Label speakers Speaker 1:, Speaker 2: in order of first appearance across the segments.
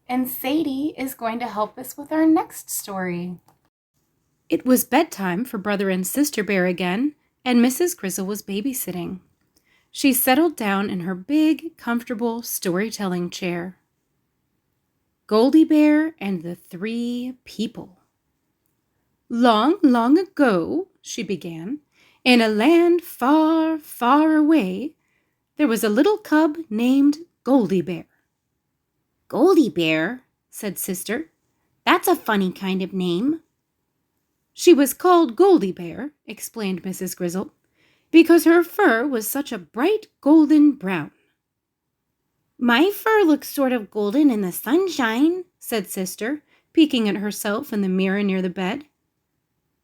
Speaker 1: and Sadie is going to help us with our next story. It was bedtime for Brother and Sister Bear again, and Mrs. Grizzle was babysitting. She settled down in her big, comfortable storytelling chair. Goldibear and the Three People. Long, long ago, she began, in a land far, far away, there was a little cub named Goldibear. Goldibear, said Sister. That's a funny kind of name. She was called Goldibear, explained Mrs. Grizzle, because her fur was such a bright golden brown. My fur looks sort of golden in the sunshine, said Sister, peeking at herself in the mirror near the bed.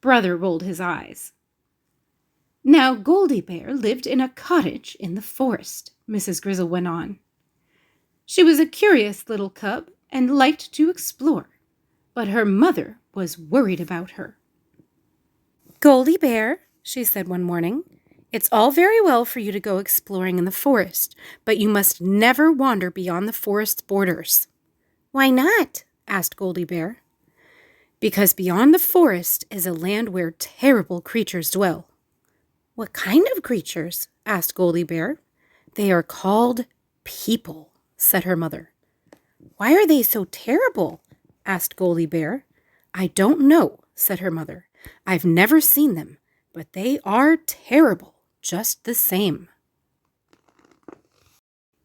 Speaker 1: Brother rolled his eyes. Now Goldibear lived in a cottage in the forest, Mrs. Grizzle went on. She was a curious little cub and liked to explore, but her mother was worried about her. Goldibear, she said one morning, it's all very well for you to go exploring in the forest, but you must never wander beyond the forest's borders. Why not? Asked Goldibear. Because beyond the forest is a land where terrible creatures dwell. What kind of creatures? Asked Goldibear. They are called people, said her mother. Why are they so terrible? Asked Goldibear. I don't know, said her mother. I've never seen them, but they are terrible, just the same.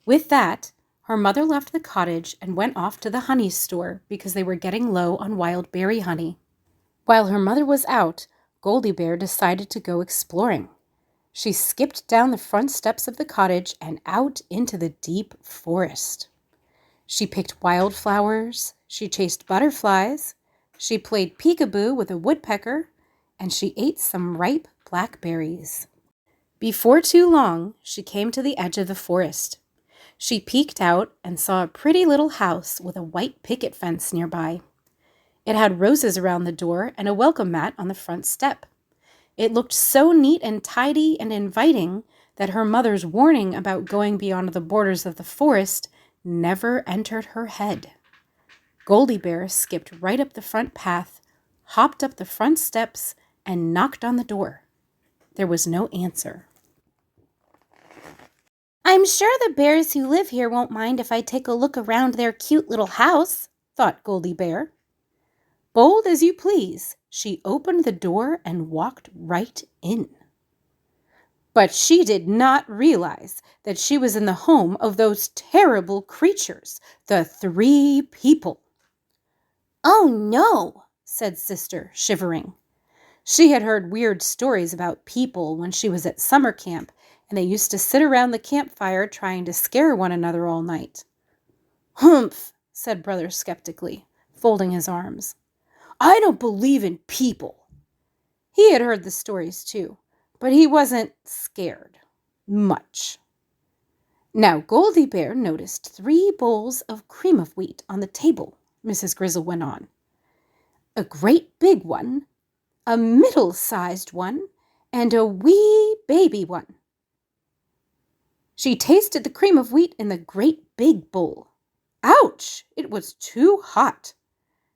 Speaker 1: With that, her mother left the cottage and went off to the honey store because they were getting low on wild berry honey. While her mother was out, Goldibear decided to go exploring. She skipped down the front steps of the cottage and out into the deep forest. She picked wildflowers, she chased butterflies, she played peekaboo with a woodpecker, and she ate some ripe blackberries. Before too long, she came to the edge of the forest. She peeked out and saw a pretty little house with a white picket fence nearby. It had roses around the door and a welcome mat on the front step. It looked so neat and tidy and inviting that her mother's warning about going beyond the borders of the forest never entered her head. Goldibear skipped right up the front path, hopped up the front steps, and knocked on the door. There was no answer. I'm sure the bears who live here won't mind if I take a look around their cute little house, thought Goldibear. Bold as you please, she opened the door and walked right in. But she did not realize that she was in the home of those terrible creatures, the Three People. Oh no, said Sister, shivering. She had heard weird stories about people when she was at summer camp, and they used to sit around the campfire trying to scare one another all night. Humph, said Brother skeptically, folding his arms. I don't believe in people. He had heard the stories too, but he wasn't scared. Much. Now Goldibear noticed 3 bowls of cream of wheat on the table, Mrs. Grizzle went on. A great big one, a middle-sized one, and a wee baby one. She tasted the cream of wheat in the great big bowl. Ouch! It was too hot.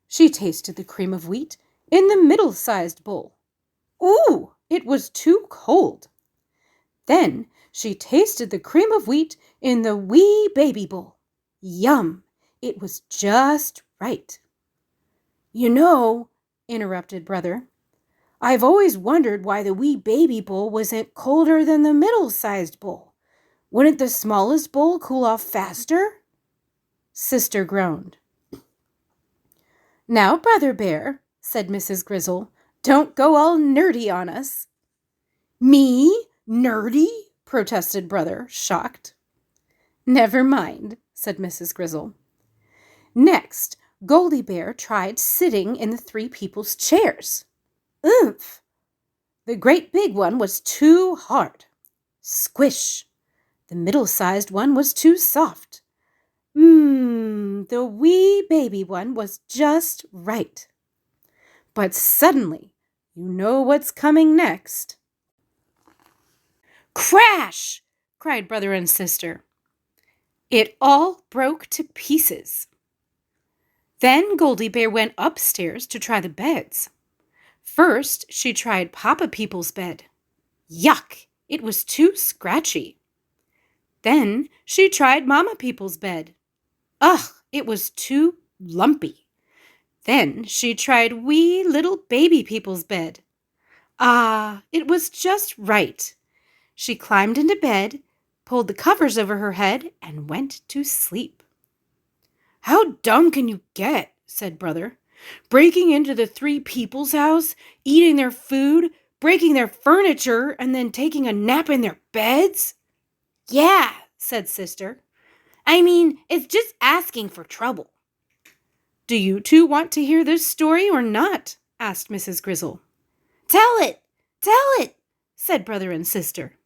Speaker 1: She tasted the cream of wheat in the middle-sized bowl. Ooh! It was too cold. Then she tasted the cream of wheat in the wee baby bowl. Yum! It was just right. You know, interrupted Brother, I've always wondered why the wee baby bowl wasn't colder than the middle-sized bowl. Wouldn't the smallest bowl cool off faster? Sister groaned. Now, Brother Bear, said Mrs. Grizzle, don't go all nerdy on us. Me? Nerdy? Protested Brother, shocked. Never mind, said Mrs. Grizzle. Next, Goldibear tried sitting in the 3 people's chairs. Oomph! The great big one was too hard. Squish! The middle-sized one was too soft. The wee baby one was just right. But suddenly, you know what's coming next. Crash! Cried Brother and Sister. It all broke to pieces. Then Goldibear went upstairs to try the beds. First, she tried Papa People's bed. Yuck! It was too scratchy. Then she tried Mama People's bed. Ugh! It was too lumpy. Then she tried wee little Baby People's bed. Ah, it was just right. She climbed into bed, pulled the covers over her head, and went to sleep. "How dumb can you get?" said Brother. "Breaking into the three people's house, eating their food, breaking their furniture, and then taking a nap in their beds?" "Yeah," said Sister. "I mean, it's just asking for trouble." "Do you two want to hear this story or not?" asked Mrs. Grizzle. "Tell it! Tell it!" said Brother and Sister.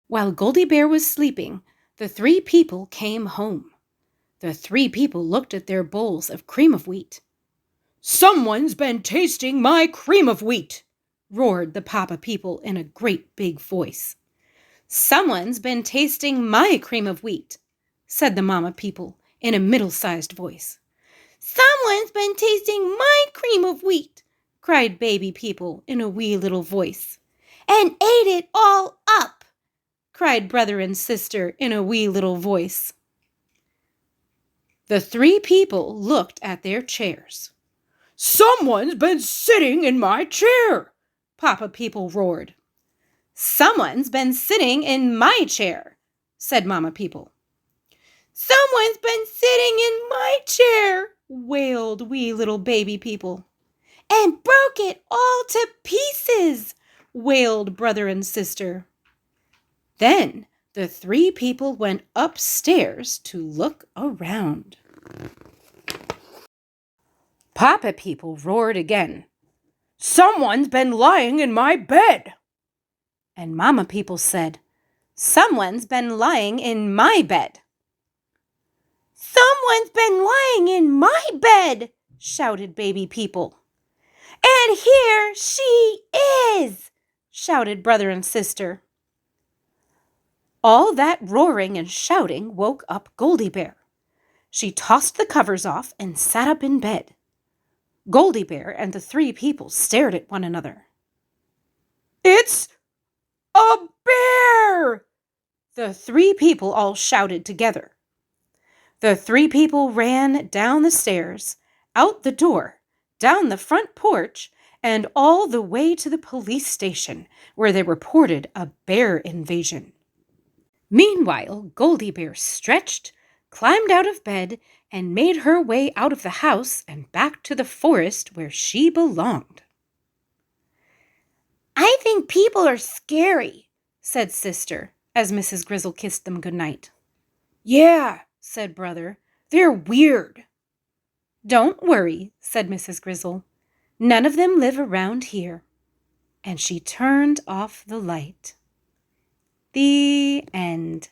Speaker 1: While Goldibear was sleeping, the three people came home. The three people looked at their bowls of cream of wheat. "Someone's been tasting my cream of wheat!" roared the Papa people in a great big voice. "Someone's been tasting my cream of wheat," said the Mama people in a middle-sized voice. "Someone's been tasting my cream of wheat," cried Baby people in a wee little voice. "And ate it all up," cried Brother and Sister in a wee little voice. The three people looked at their chairs. "Someone's been sitting in my chair," Papa people roared. "Someone's been sitting in my chair," said Mama people. "Someone's been sitting in my chair," wailed wee little Baby people. "And broke it all to pieces," wailed Brother and Sister. Then the three people went upstairs to look around. Papa people roared again. "Someone's been lying in my bed." And Mama people said, "Someone's been lying in my bed." "Someone's been lying in my bed," shouted Baby people. "And here she is," shouted Brother and Sister. All that roaring and shouting woke up Goldibear. She tossed the covers off and sat up in bed. Goldibear and the three people stared at one another. "It's a bear!" the three people all shouted together. The three people ran down the stairs, out the door, down the front porch, and all the way to the police station, where they reported a bear invasion. Meanwhile, Goldibear stretched, climbed out of bed, and made her way out of the house and back to the forest where she belonged. "I think people are scary," said Sister, as Mrs. Grizzle kissed them goodnight. "Yeah," said Brother, "they're weird." "Don't worry," said Mrs. Grizzle. "None of them live around here." And she turned off the light. The end.